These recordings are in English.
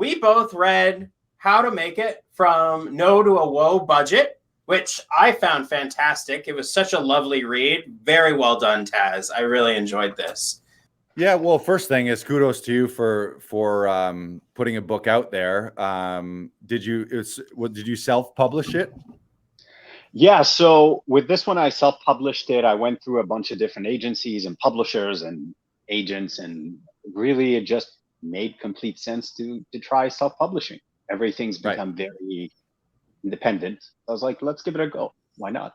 we both read How to Make It from No to a Woe Budget, which I found fantastic. It was such a lovely read. Very well done, Taz. I really enjoyed this. Yeah, well, first thing is kudos to you for putting a book out there. Did you self-publish it? Yeah, so with this one, I self-published it. I went through a bunch of different agencies and publishers and agents, and really it just made complete sense to try self-publishing. Everything's become very independent. I was like, let's give it a go. Why not?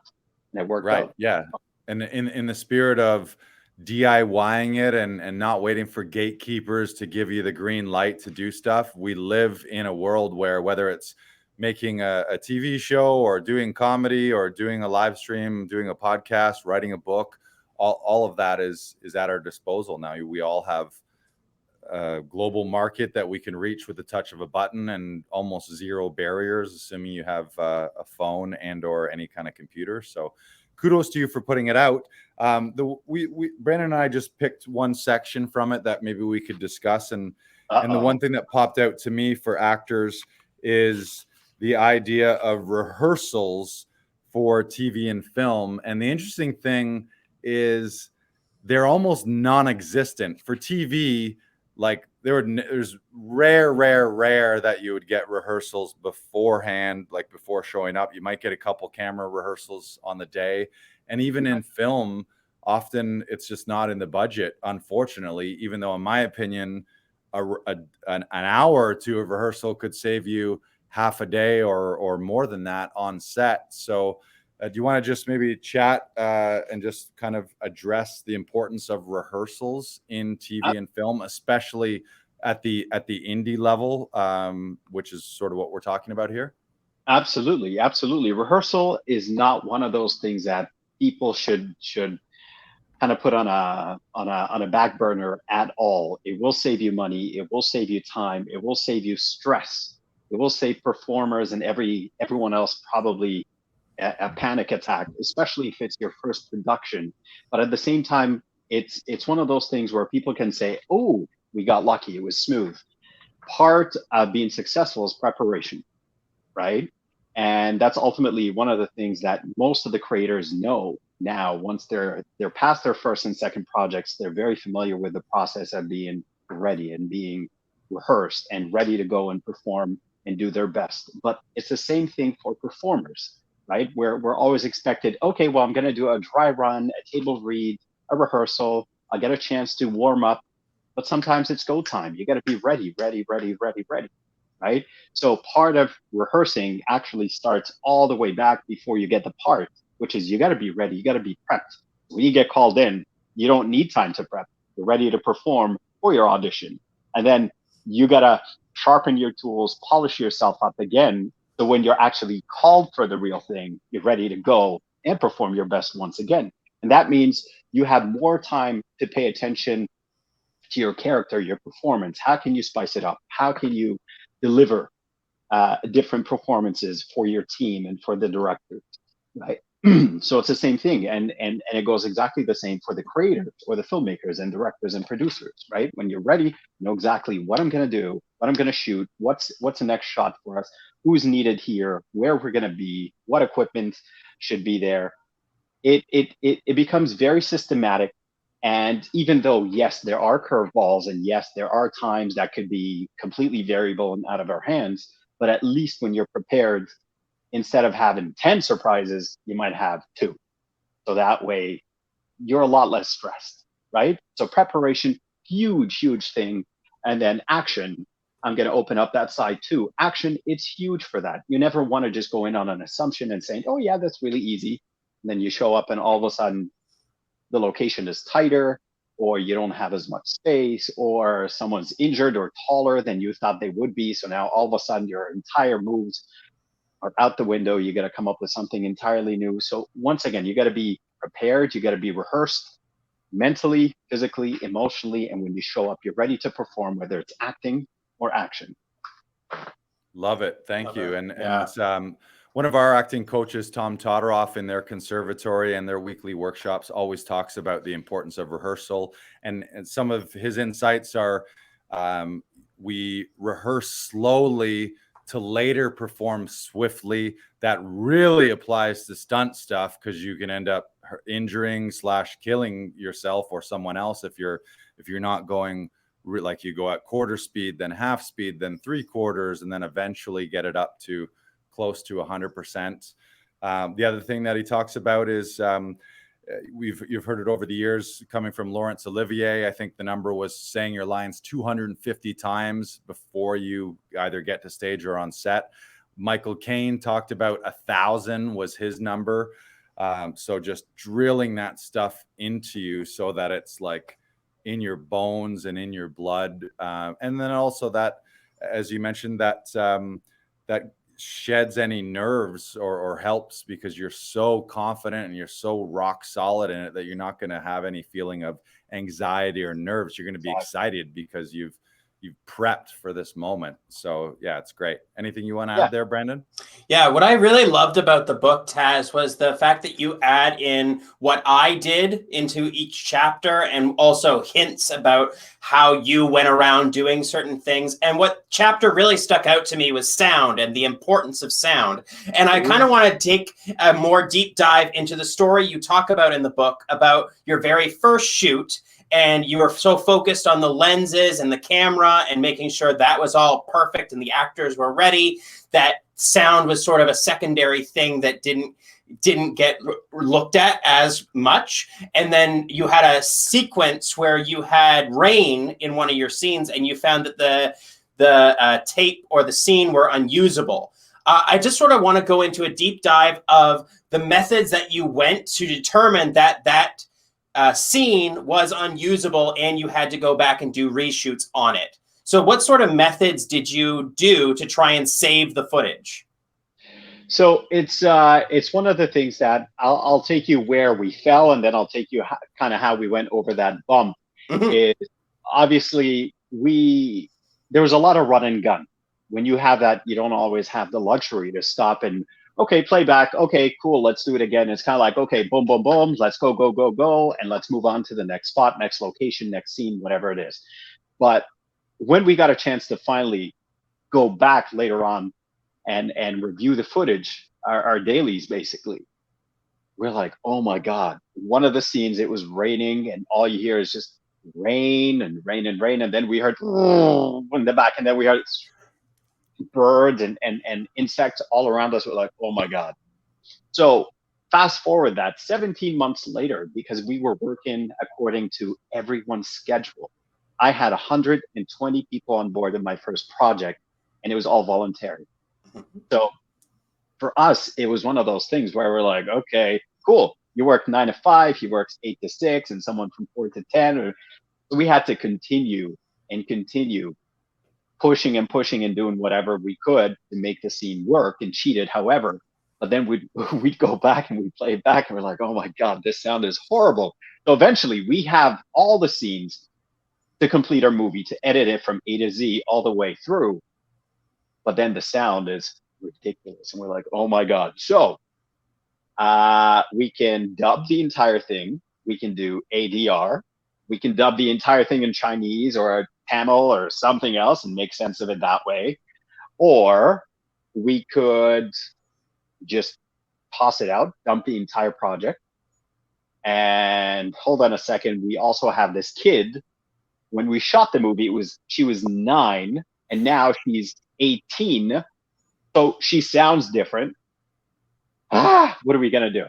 And it worked out. Yeah. And in the spirit of DIYing it and not waiting for gatekeepers to give you the green light to do stuff, we live in a world where whether it's making a TV show or doing comedy or doing a live stream, doing a podcast, writing a book, all of that is at our disposal now. We all have a global market that we can reach with the touch of a button and almost zero barriers, assuming you have a phone and or any kind of computer. So kudos to you for putting it out. Brandon and I just picked one section from it that maybe we could discuss. And the one thing that popped out to me for actors is the idea of rehearsals for TV and film. And the interesting thing is they're almost non-existent for TV. Like there's rare that you would get rehearsals beforehand, like before showing up. You might get a couple camera rehearsals on the day. And even in film, often it's just not in the budget, unfortunately, even though in my opinion, an hour or two of rehearsal could save you half a day or more than that on set. So do you want to just maybe chat and just kind of address the importance of rehearsals in TV and film, especially at the indie level, which is sort of what we're talking about here? Absolutely. Rehearsal is not one of those things that people should kind of put on a back burner at all. It will save you money. It will save you time. It will save you stress. It will save performers and everyone else probably a panic attack, especially if it's your first production. But at the same time, it's one of those things where people can say, oh, we got lucky, it was smooth. Part of being successful is preparation, right? And that's ultimately one of the things that most of the creators know now. Once they're past their first and second projects, they're very familiar with the process of being ready and being rehearsed and ready to go and perform and do their best. But it's the same thing for performers, right? Where we're always expected, okay, well, I'm going to do a dry run, a table read, a rehearsal. I'll get a chance to warm up. But sometimes it's go time. You got to be ready, right? So part of rehearsing actually starts all the way back before you get the part, which is you got to be ready. You got to be prepped. When you get called in, you don't need time to prep. You're ready to perform for your audition. And then you got to sharpen your tools, polish yourself up again. So when you're actually called for the real thing, you're ready to go and perform your best once again. And that means you have more time to pay attention to your character, your performance. How can you spice it up? How can you deliver different performances for your team and for the directors, right? So it's the same thing, and it goes exactly the same for the creators or the filmmakers and directors and producers, right? When you're ready, you know exactly what I'm going to do, what I'm going to shoot, what's the next shot for us, who's needed here, where we're going to be, what equipment should be there. It becomes very systematic. And even though, yes, there are curveballs and yes, there are times that could be completely variable and out of our hands, but at least when you're prepared, instead of having 10 surprises, you might have 2. So that way you're a lot less stressed, right? So preparation, huge thing. And then action, I'm going to open up that side too. Action, it's huge for that. You never want to just go in on an assumption and saying, oh yeah, that's really easy. And then you show up and all of a sudden the location is tighter, or you don't have as much space, or someone's injured or taller than you thought they would be. So now all of a sudden your entire moves are out the window. You got to come up with something entirely new. So once again, you got to be prepared. You got to be rehearsed mentally, physically, emotionally. And when you show up, you're ready to perform, whether it's acting or action. Love it. Thank you. And it's one of our acting coaches, Tom Todoroff, in their conservatory and their weekly workshops always talks about the importance of rehearsal. And some of his insights are we rehearse slowly to later perform swiftly. That really applies to stunt stuff, because you can end up injuring / killing yourself or someone else if you're not going like you go at quarter speed, then half speed, then 3/4, and then eventually get it up to close to 100%. The other thing that he talks about is you've heard it over the years coming from Laurence Olivier. I think the number was saying your lines 250 times before you either get to stage or on set. Michael Caine talked about 1,000 was his number. So just drilling that stuff into you so that it's like in your bones and in your blood. And then also that, as you mentioned, that sheds any nerves or helps, because you're so confident and you're so rock solid in it that you're not going to have any feeling of anxiety or nerves. You're going to be excited because you've prepped for this moment. So yeah, it's great. Anything you want to add there, Brandon? Yeah, what I really loved about the book, Taz, was the fact that you add in what I did into each chapter, and also hints about how you went around doing certain things. And what chapter really stuck out to me was sound and the importance of sound. And I kind of want to take a more deep dive into the story you talk about in the book about your very first shoot. And you were so focused on the lenses and the camera and making sure that was all perfect and the actors were ready, that sound was sort of a secondary thing that didn't get looked at as much. And then you had a sequence where you had rain in one of your scenes, and you found that the tape or the scene were unusable. I just sort of want to go into a deep dive of the methods that you went to determine that scene was unusable and you had to go back and do reshoots on it. So what sort of methods did you do to try and save the footage? So it's one of the things that I'll take you where we fell, and then I'll take you kind of how we went over that bump. Is obviously there was a lot of run and gun. When you have that, you don't always have the luxury to stop and, okay, playback. Okay, cool. Let's do it again. It's kind of like, okay, boom, boom, boom. Let's go, go, go, go. And let's move on to the next spot, next location, next scene, whatever it is. But when we got a chance to finally go back later on and review the footage, our dailies basically, we're like, oh my God. One of the scenes, it was raining, and all you hear is just rain and rain and rain. And then we heard in the back, and then we heard birds and insects all around us. We're like, oh my God. So fast forward that 17 months later, because we were working according to everyone's schedule. I had 120 people on board in my first project, and it was all voluntary. So for us, it was one of those things where we're like, okay, cool. You work 9 to 5, he works 8 to 6, and someone from 4 to 10. So we had to continue pushing and doing whatever we could to make the scene work, and cheat it however. But then we'd go back and we'd play it back, and we're like, oh my God, this sound is horrible. So eventually we have all the scenes to complete our movie, to edit it from A to Z all the way through. But then the sound is ridiculous, and we're like, oh my God. So we can dub the entire thing. We can do ADR. We can dub the entire thing in Chinese or Tamil or something else and make sense of it that way. Or we could just toss it out, dump the entire project. And hold on a second, we also have this kid. When we shot the movie, she was 9, and now she's 18. So she sounds different. What are we gonna do?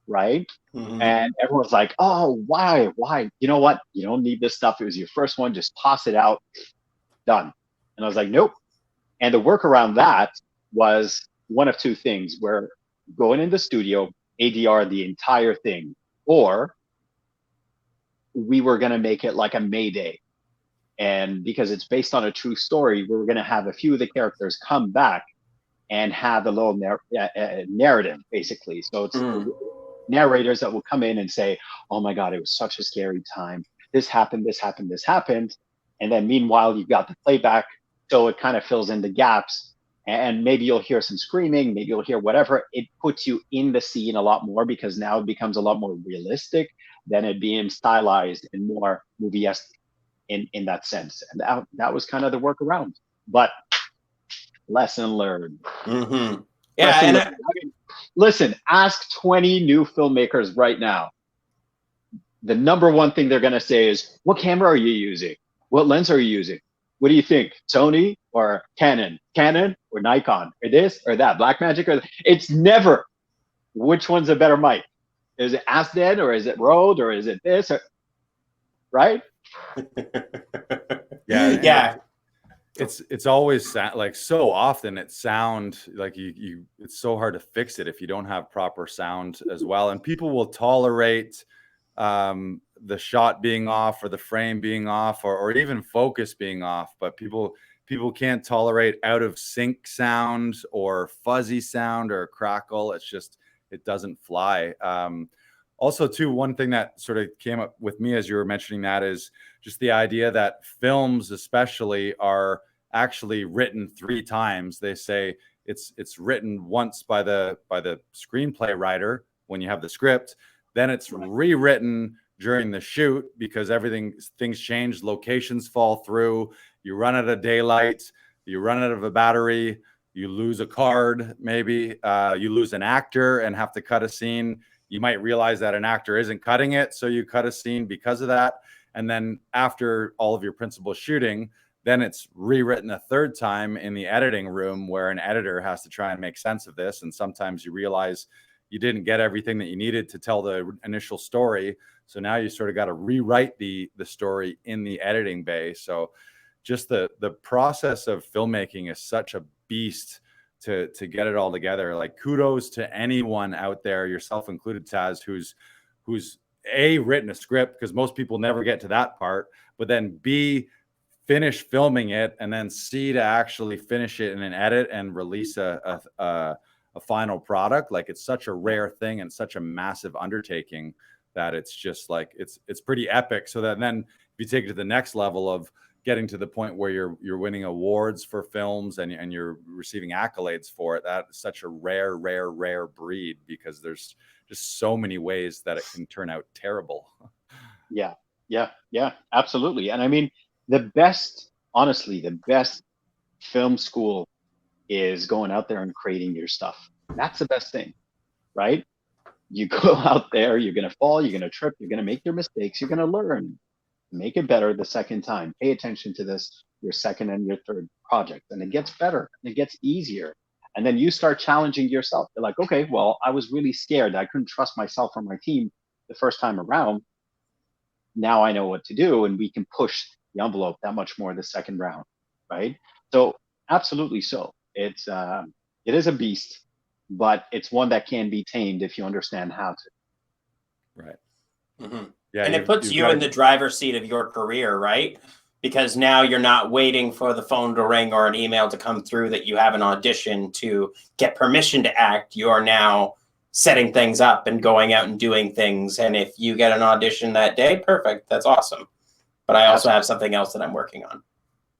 Right? And everyone's like, oh, why? You know what? You don't need this stuff. It was your first one. Just toss it out. Done. And I was like, nope. And the workaround that was one of two things. We're going in the studio, ADR the entire thing, or we were going to make it like a Mayday. And because it's based on a true story, we were going to have a few of the characters come back and have a little narrative, basically. So it's narrators that will come in and say, oh my God, it was such a scary time. This happened, this happened, this happened. And then meanwhile, you've got the playback. So it kind of fills in the gaps. And maybe you'll hear some screaming, maybe you'll hear whatever. It puts you in the scene a lot more, because now it becomes a lot more realistic than it being stylized and more movie-esque. in that sense. And that was kind of the workaround. But lesson learned. Mm-hmm. Yeah, Lesson and learned. I mean, listen, ask 20 new filmmakers right now. The number one thing they're going to say is, what camera are you using? What lens are you using? What do you think? Sony or Canon? Canon or Nikon? Or this or that? Blackmagic or it's never which one's a better mic. Is it Asden or is it Rode or is it this? Or, right? Yeah. It's always like so often it's sound like you it's so hard to fix it if you don't have proper sound as well. And people will tolerate the shot being off or the frame being off or even focus being off, but people can't tolerate out of sync sound or fuzzy sound or crackle. It's just, it doesn't fly. Also too, one thing that sort of came up with me as you were mentioning that is just the idea that films especially are actually written 3 times. They say it's written once by the screenplay writer when you have the script, then it's rewritten during the shoot because things change, locations fall through, you run out of daylight, you run out of a battery, you lose a card, maybe you lose an actor and have to cut a scene. You might realize that an actor isn't cutting it, so you cut a scene because of that. And then after all of your principal shooting, then it's rewritten a 3rd time in the editing room where an editor has to try and make sense of this. And sometimes you realize you didn't get everything that you needed to tell the initial story. So now you sort of got to rewrite the story in the editing bay. So just the process of filmmaking is such a beast to get it all together. Like kudos to anyone out there, yourself included, Taz, who's A, written a script, because most people never get to that part, but then B, finish filming it, and then C, to actually finish it in an edit and release a final product. Like it's such a rare thing and such a massive undertaking that it's just like it's pretty epic. So that then if you take it to the next level of getting to the point where you're winning awards for films and you're receiving accolades for it, that is such a rare breed because there's just so many ways that it can turn out terrible. Yeah, absolutely. And I mean, honestly, the best film school is going out there and creating your stuff. That's the best thing, right? You go out there, you're going to fall, you're going to trip, you're going to make your mistakes, you're going to learn, make it better the second time. Pay attention to this, your second and your third project, and it gets better, and it gets easier. And then you start challenging yourself. You're like, okay, well, I was really scared. I couldn't trust myself or my team the first time around. Now I know what to do, and we can push the envelope that much more the second round, right? So absolutely so. It is a beast, but it's one that can be tamed if you understand how to. Right. Mm-hmm. Yeah, and it puts you in the driver's seat of your career, right? Because now you're not waiting for the phone to ring or an email to come through that you have an audition to get permission to act. You are now setting things up and going out and doing things. And if you get an audition that day, perfect. That's awesome. But I also have something else that I'm working on.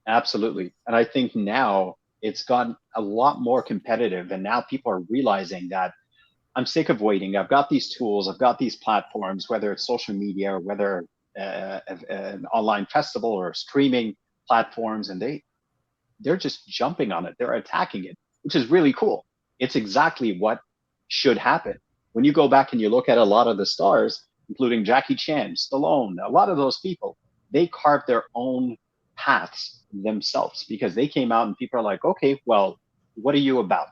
Absolutely. And I think now it's gotten a lot more competitive. And now people are realizing that I'm sick of waiting. I've got these tools. I've got these platforms, whether it's social media or whether an online festival or streaming platforms, and they're just jumping on it. They're attacking it, which is really cool. It's exactly what should happen. When you go back and you look at a lot of the stars, including Jackie Chan, Stallone, a lot of those people, they carved their own paths themselves because they came out and people are like, okay, well, what are you about?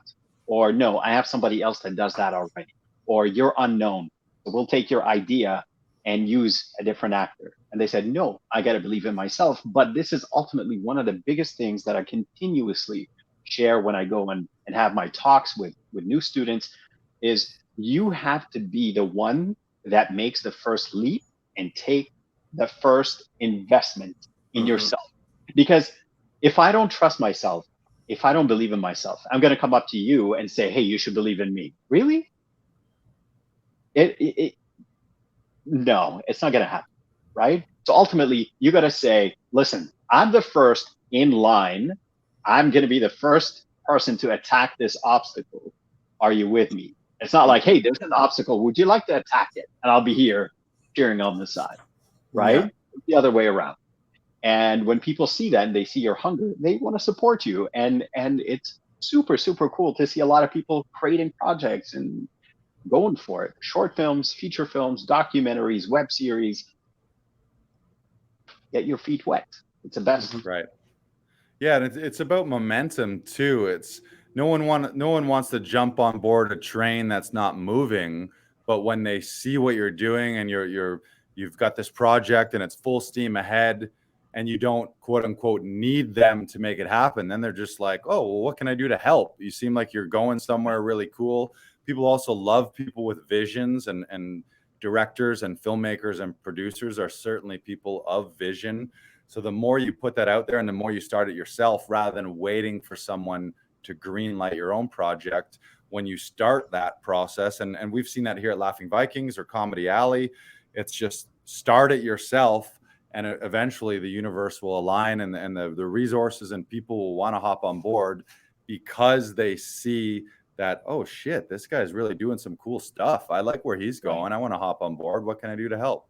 Or no, I have somebody else that does that already. Or you're unknown. So we'll take your idea and use a different actor. And they said, no, I got to believe in myself. But this is ultimately one of the biggest things that I continuously share when I go and have my talks with new students is you have to be the one that makes the first leap and take the first investment in yourself. Because if I don't trust myself, if I don't believe in myself, I'm going to come up to you and say, hey, you should believe in me. Really? No, it's not going to happen, right? So ultimately, you got to say, listen, I'm the first in line. I'm going to be the first person to attack this obstacle. Are you with me? It's not like, hey, there's an obstacle. Would you like to attack it? And I'll be here cheering on the side, right? Yeah. The other way around. And when people see that and they see your hunger, they want to support you. And it's super, super cool to see a lot of people creating projects and going for it. Short films, feature films, documentaries, web series. Get your feet wet. It's the best. Right. Yeah, and it's about momentum too. It's no one wants to jump on board a train that's not moving, but when they see what you're doing and you've got this project and it's full steam ahead and you don't quote unquote need them to make it happen, then they're just like, "Oh, well, what can I do to help? You seem like you're going somewhere really cool." People also love people with visions, and directors and filmmakers and producers are certainly people of vision. So the more you put that out there and the more you start it yourself, rather than waiting for someone to green light your own project, when you start that process, and we've seen that here at Laughing Vikings or Comedy Alley, it's just start it yourself, and eventually the universe will align, and the resources and people will want to hop on board because they see that, oh shit, this guy's really doing some cool stuff. I like where he's going. I want to hop on board. What can I do to help?